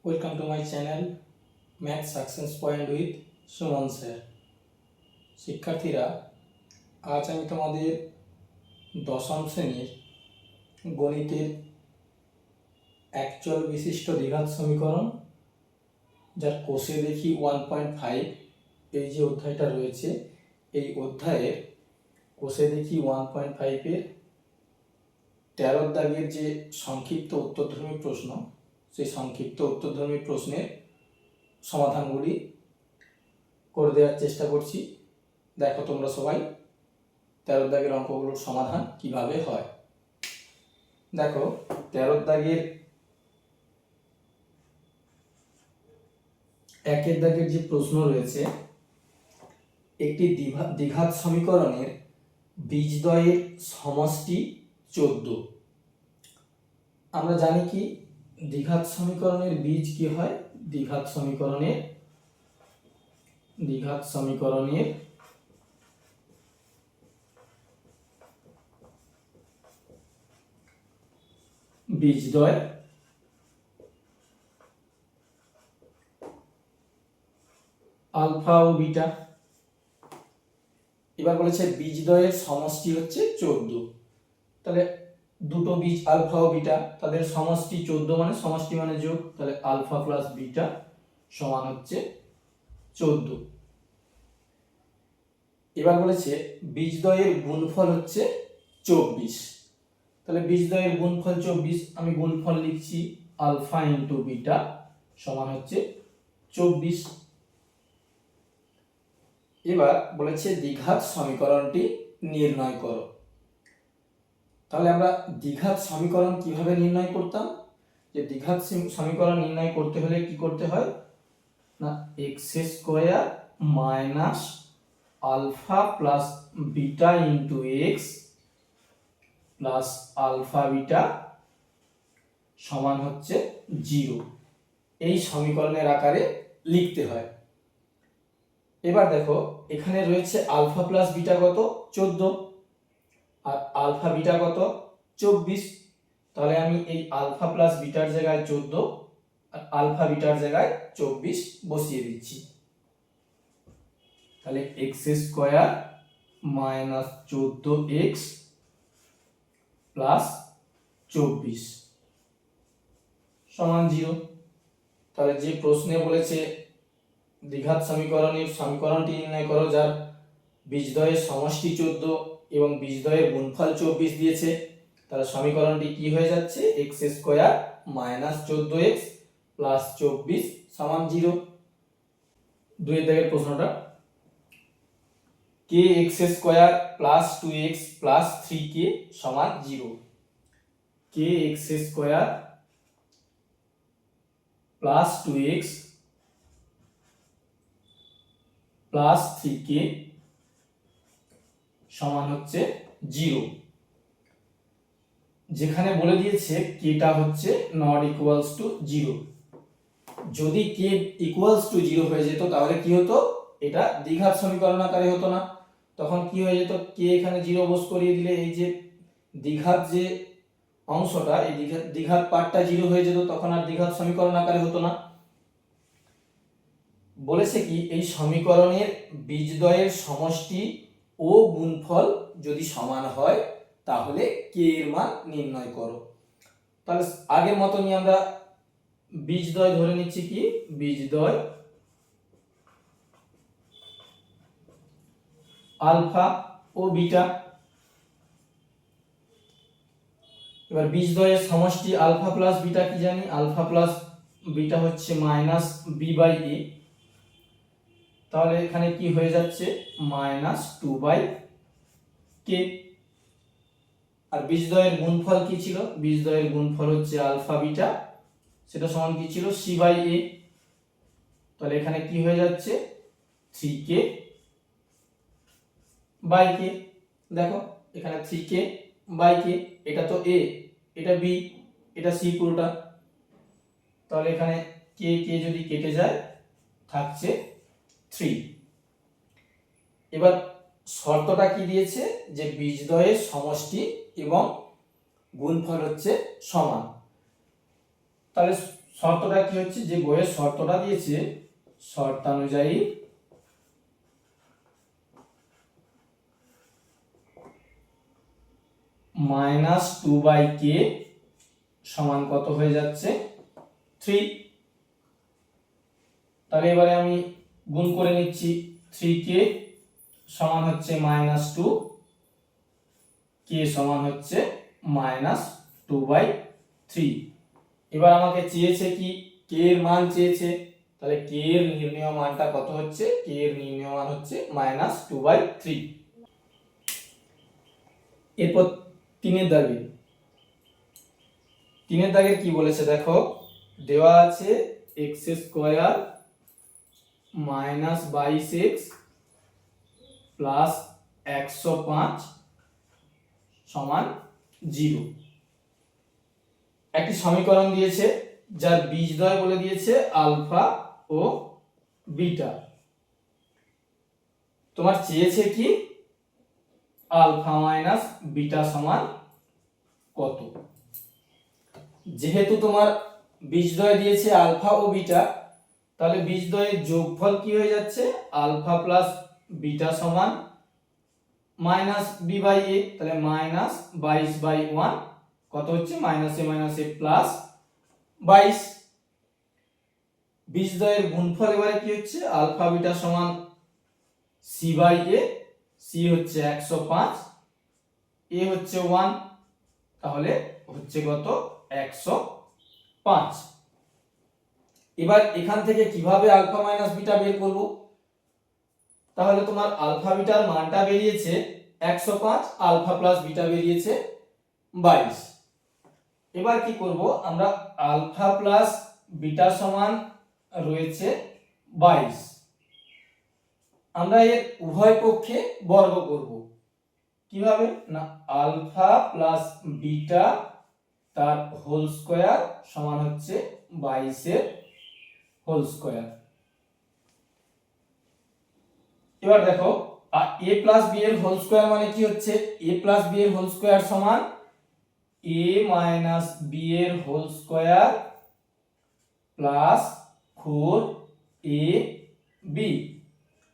Welcome to my channel math success point with Suman sir. শিক্ষার্থীরা, আজ আমি তোমাদের দশম শ্রেণীর গণিতের অ্যাকচুয়াল বিশিষ্ট দ্বিঘাত সমীকরণ, যার কোষে দেখি 1.5, এই যে অধ্যায়টা রয়েছে, এই অধ্যায়ের কোষে দেখি 1.5-এর 13 দাগের যে সংক্ষিপ্ত উত্তরধর্মী প্রশ্ন, সেই সংক্ষিপ্ত উত্তরধর্মী প্রশ্নের সমাধানগুলি করে দেওয়ার চেষ্টা করছি। দেখো তোমরা সবাই 13 দাগের অঙ্কগুলোর সমাধান কিভাবে হয়। দেখো 13 দাগের 1 দাগের যে প্রশ্ন রয়েছে, একটি দ্বিঘাত সমীকরণের বীজদ্বয়ের সমষ্টি 14। আমরা জানি কি দ্বিঘাত সমীকরণের বীজ কি হয়? দ্বিঘাত সমীকরণের বীজদ্বয় আলফা ও বিটা। এবার বলেছে বীজদ্বয়ের সমষ্টি হচ্ছে 14। তাহলে দুটো বীজ আলফা ও বিটা, তাদের সমষ্টি 14, মানে সমষ্টি মানে যোগ, তাহলে আলফা প্লাস বিটা সমান হচ্ছে 14। এবার বলেছে বীজদ্বয়ের গুণফল হচ্ছে 24। তাহলে বীজদ্বয়ের গুণফল 24, আমি গুণফল লিখছি আলফা ইন্টু বিটা সমান হচ্ছে 24। এবার বলেছে দ্বিঘাত সমীকরণটি নির্ণয় করো। তাহলে আমরা দ্বিঘাত সমীকরণ কিভাবে নির্ণয় করতাম? যে দ্বিঘাত সমীকরণ নির্ণয় করতে হলে কি করতে হয় না, x square minus alpha plus beta into x plus alpha beta সমান হচ্ছে 0, এই সমীকরণের আকারে লিখতে হয়। এবার দেখো এখানে রয়েছে আলফা প্লাস বিটা কত? 14, আর আলফা বিটা কত? 24। তাহলে আমি এই আলফা প্লাস বিটার জায়গায় 14 আর আলফা বিটার জায়গায় 24 বসিয়ে দিচ্ছি। তাহলে x square minus 14x plus 24 সমান 0। তাহলে যে প্রশ্নে বলেছে দ্বিঘাত সমীকরণটি নির্ণয় করো যার বীজদ্বয়ের সমষ্টি 14 এবং বীজদ্বয়ের গুণফল 24 দিয়েছে, তাহলে সমীকরণটি কি হয়ে যাচ্ছে? X square minus 14x plus 24 সমান 0। 2 দাগের প্রশ্নটা, K X square plus 2x plus 3k সমান 0। K X square plus 2x plus 3k সমান হচ্ছে 0। যেখানে বলে দিয়েছে কেটা হচ্ছে নট ইকুয়ালস টু 0। যদি কে ইকুয়ালস টু 0 হয়ে যেত তাহলে কি হতো? এটা দ্বিঘাত সমীকরণ আকারে হতো না। তখন কি হয়ে যেত? কে এখানে 0 বস করিয়ে দিলে এই যে দ্বিঘাত যে অংশটা, এই দ্বিঘাত পার্টটা 0 হয়ে যেত, তখন আর দ্বিঘাত সমীকরণ আকারে হতো না। বলেছে কি এই সমীকরণের বীজদ্বয়ের সমষ্টি ও গুণফল যদি সমান হয় তাহলে কে এর মান নির্ণয় করো। তাহলে আগের মতনই আমরা বীজদ্বয় ধরে নিচ্ছি, কি বীজদ্বয় আলফা ও বিটা। এবার বীজদ্বয়ের সমষ্টি আলফা প্লাস বিটা কি জানি? আলফা প্লাস বিটা হচ্ছে মাইনাস বি বাই এ। তাহলে এখানে কি হয়ে যাচ্ছে? Minus 2/k। আর বীজদ্বয়ের গুণফল কি ছিল? বীজদ্বয়ের গুণফল হচ্ছে আলফা বিটা, সেটা সমান কি ছিল? c by a। তাহলে এখানে কি হয়ে যাচ্ছে? 3k by k। দেখো এখানে 3k বাই k, এটা তো a, এটা b, এটা c পুরোটা। তাহলে এখানে k যদি কেটে যায় থাকছে 3। এবার শর্তটা কি দিয়েছে? যে বীজদ্বয়ের সমষ্টি এবং গুণফল হচ্ছে সমান। তাহলে শর্তটা কি হচ্ছে, যে বইয়ের শর্তটা দিয়েছে শর্তানুযায়ী -2/k সমান কত হয়ে যাচ্ছে 3। তাহলে এবারে আমি গুণ করে নিচ্ছি, 3k সমান হচ্ছে -2, k সমান হচ্ছে -2/3। এবার আমাকে চেয়েছে কি, k এর মান চেয়েছে, তাহলে k এর নির্ণেয় মানটা কত হচ্ছে, k এর নির্ণেয় মান হচ্ছে -2/3। এরপর তিনের দাগের কি বলেছে দেখো, দেওয়া আছে x² -22x + 105 সমান 0। একটি সমীকরণ দিয়েছে যার বীজদ্বয় বলে দিয়েছে আলফা ও বিটা। তোমার চেয়েছে কি, আলফা মাইনাস বিটা সমান কত। যেহেতু তোমার বীজদ্বয় দিয়েছে আলফা ও বিটা, তাহলে বীজদ্বয়ের যোগফল কি হয়ে যাচ্ছে, আলফা প্লাস বিটা সমান -b/a, তাহলে -22/1 কত হচ্ছে, -a প্লাস 22। বীজদ্বয়ের গুণফল এবারে কি হচ্ছে, আলফা বিটা সমান c/a, c হচ্ছে 105, a হচ্ছে 1, তাহলে হচ্ছে কত 105। এবার এখান থেকে কিভাবে আলফা মাইনাস বিটা বের করব, তাহলে তোমার আলফা বিটার মানটা বেরিয়েছে 105, আলফা প্লাস বিটা বেরিয়েছে 22। এবার কি করব, আমরা আলফা প্লাস বিটা সমান রয়েছে 22, আমরা এর উভয় পক্ষে বর্গ করব। কিভাবে না, আলফা প্লাস বিটা তার হোল স্কয়ার সমান হচ্ছে 22 এর হোল স্কয়ার। এবার দেখো a প্লাস b এর হোল স্কয়ার মানে কি হচ্ছে, a প্লাস b এর হোল স্কয়ার সমান a মাইনাস b এর হোল স্কয়ার প্লাস 4ab,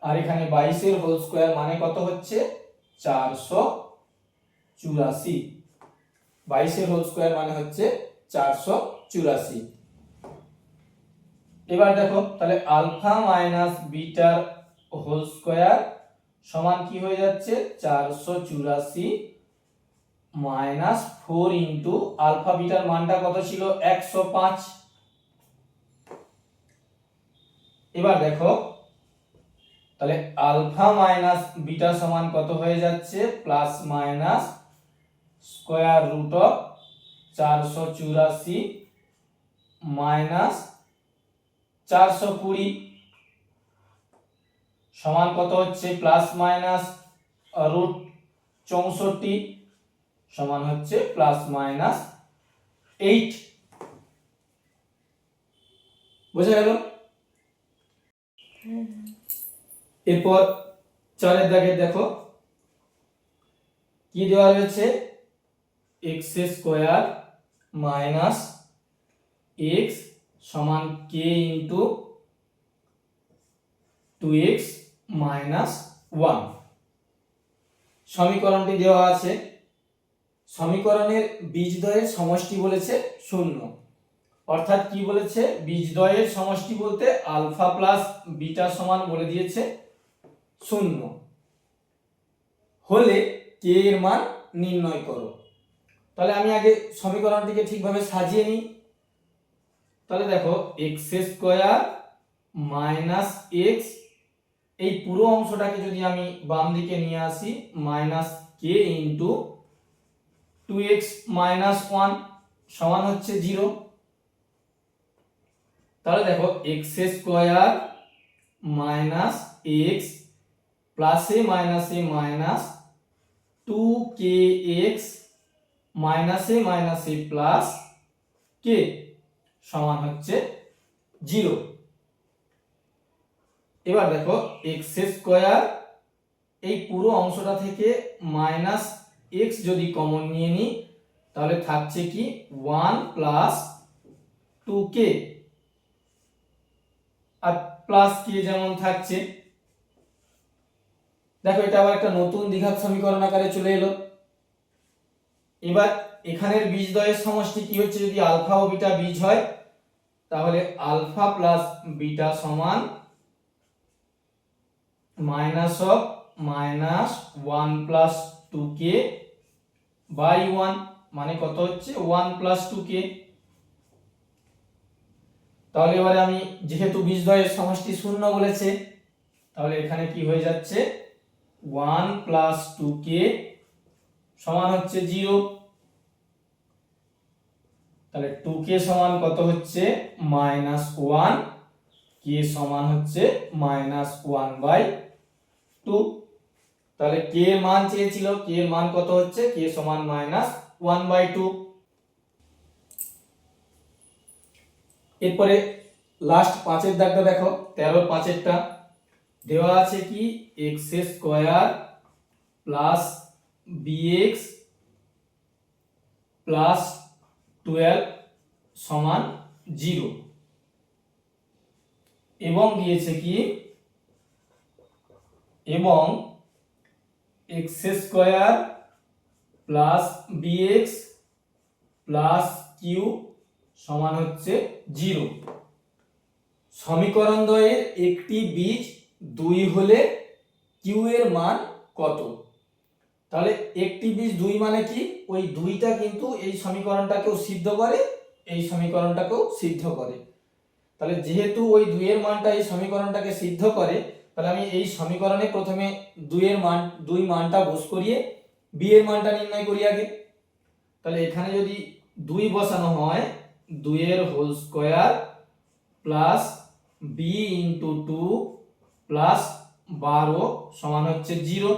আর এখানে 22 এর হোল স্কয়ার মানে কত হচ্ছে 484। 22 এর হোল স্কয়ার মানে হচ্ছে 484। এবার দেখো তাহলে আলফা মাইনাস বিটার হোল স্কয়ার সমান কি হয়ে যাচ্ছে, 484 মাইনাস 4 ইন্টু আলফা বিটার মানটা কত ছিল 105। এবার দেখো তাহলে আলফা মাইনাস বিটা সমান কত হয়ে যাচ্ছে, plus minus square root of 484 minus 420 সমান কত হচ্ছে, প্লাস মাইনাস রুট 64 সমান হচ্ছে প্লাস মাইনাস 8। বোঝা গেল। এরপর 4 দাগের দেখো কি দেওয়া রয়েছে, x² মাইনাস x সমান k ইন্টু 2x মাইনাস 1। সমীকরণটি দেওয়া আছে, সমীকরণের বীজদ্বয়ের সমষ্টি বলেছে 0, অর্থাৎ কি বলেছে, বীজদ্বয়ের সমষ্টি বলতে আলফা প্লাস বিটা সমান বলে দিয়েছে 0 হলে k এর মান নির্ণয় করো। তাহলে আমি আগে সমীকরণটিকে ঠিকভাবে সাজিয়ে নিই। তাহলে দেখো x² মাইনাস x, এই পুরো অংশটাকে যদি আমি বাম দিকে নিয়ে আসি, minus k into 2x minus 1 সমান হচ্ছে 0। তাহলে দেখো x² minus x plus a minus 2kx minus a plus k সমান হচ্ছে 0। এবার দেখো x² এই পুরো অংশটা থেকে মাইনাস x যদি কমন নিয়ে নিই, তাহলে থাকছে কি 1 প্লাস 2k আর প্লাস k যেমন থাকছে। দেখো এটা আবার একটা নতুন দ্বিঘাত সমীকরণ আকারে চলে এলো। এবার এখানের বীজদ্বয়ের সমষ্টি কি হচ্ছে, যদি আলফা ও বিটা বীজ হয় তাহলে আলফা প্লাস বিটা সমান minus of minus 1 plus 2k by 1, মানে কত হচ্ছে 1 প্লাস 2k। তাহলে এবারে আমি যেহেতু বীজদ্বয়ের সমষ্টি শূন্য বলেছে, তাহলে এখানে কি হয়ে যাচ্ছে 1 প্লাস 2k সমান হচ্ছে 0। তাহলে 2k সমান কত হচ্ছে মাইনাস 1, k সমান হচ্ছে মাইনাস 1/2। তাহলে k এর মান চেয়েছিল, k এর মান কত হচ্ছে, k সমান মাইনাস 1/2। এরপরে লাস্ট 5 এর দাগটা দেখো, 13 এর 5 এরটা দেওয়া আছে কি x square plus bx plus 12 সমান 0 এবং দিয়েছে কি এবং x square plus bx plus q সমান হচ্ছে 0। সমীকরণ দ্বয়ের একটি বীজ 2 হলে q এর মান কত? তাহলে একটি বীজ 2 মানে কি, ওই 2টা কিন্তু এই সমীকরণটাকেও সিদ্ধ করে, এই সমীকরণটাকেও সিদ্ধ করে। তাহলে যেহেতু ওই 2 এর মানটা এই সমীকরণটাকে সিদ্ধ করে, তাহলে আমি এই সমীকরণে প্রথমে 2 মানটা বস করিয়ে b এর মানটা নির্ণয় করি আগে। তাহলে এখানে যদি 2 বসানো হয়, 2 এর whole square plus b into 2 plus 12 সমান হচ্ছে 0।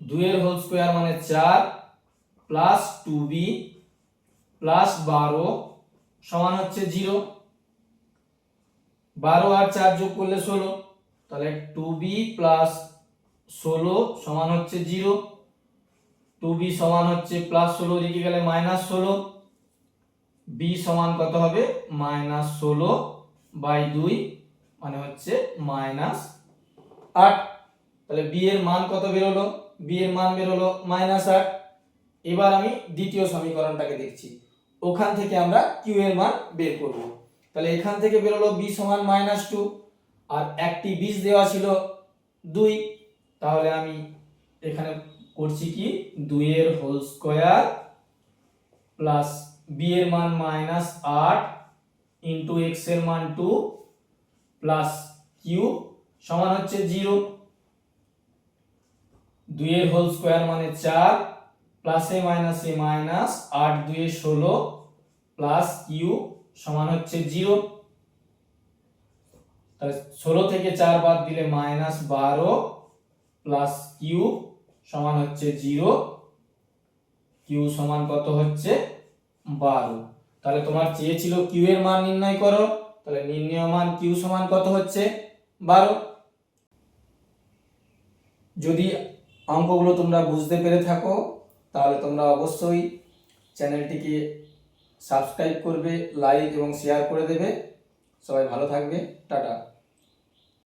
2 এর হোল স্কয়ার মানে 4 প্লাস 2b প্লাস 12 সমান হচ্ছে 0। 12 আর 4 যোগ করলে 16, তাহলে 2b প্লাস 16 সমান হচ্ছে 0। 2b সমান হচ্ছে প্লাস 16, দিকে গেলে মাইনাস 16, b সমান কত হবে মাইনাস 16/2, মানে হচ্ছে মাইনাস 8। তাহলে b এর মান কত বেরোলো, b এর মান বেরোলো মাইনাস 8। এবার আমি দ্বিতীয় সমীকরণটাকে দেখছি, ওখান থেকে আমরা q এর মান বের করব। তাহলে এখান থেকে বেরোলো b সমান -2 আর একটি বীজ দেওয়া ছিল 2, তাহলে আমি এখানে করছি কি 2 এর হোল স্কয়ার প্লাস b এর মান -8 ইনটু x এর মান 2 প্লাস q সমান হচ্ছে 0। 2 এর হোল স্কয়ার মানে 4 প্লাসে মাইনাসে মাইনাস, 8 2 এ 16 প্লাস q সমান হচ্ছে 0। তাহলে 16 থেকে 4 বাদ দিলে -12 প্লাস q সমান হচ্ছে 0। q সমান কত হচ্ছে 12। তাহলে তোমার চেয়েছিল q এর মান নির্ণয় করো, তাহলে নির্ণয় মান q সমান কত হচ্ছে 12। যদি অঙ্কগুলো তোমরা বুঝতে পেরে থাকো তাহলে তোমরা অবশ্যই চ্যানেলটিকে সাবস্ক্রাইব করবে, লাইক এবং শেয়ার করে দেবে। সবাই ভালো থাকবে, টাটা।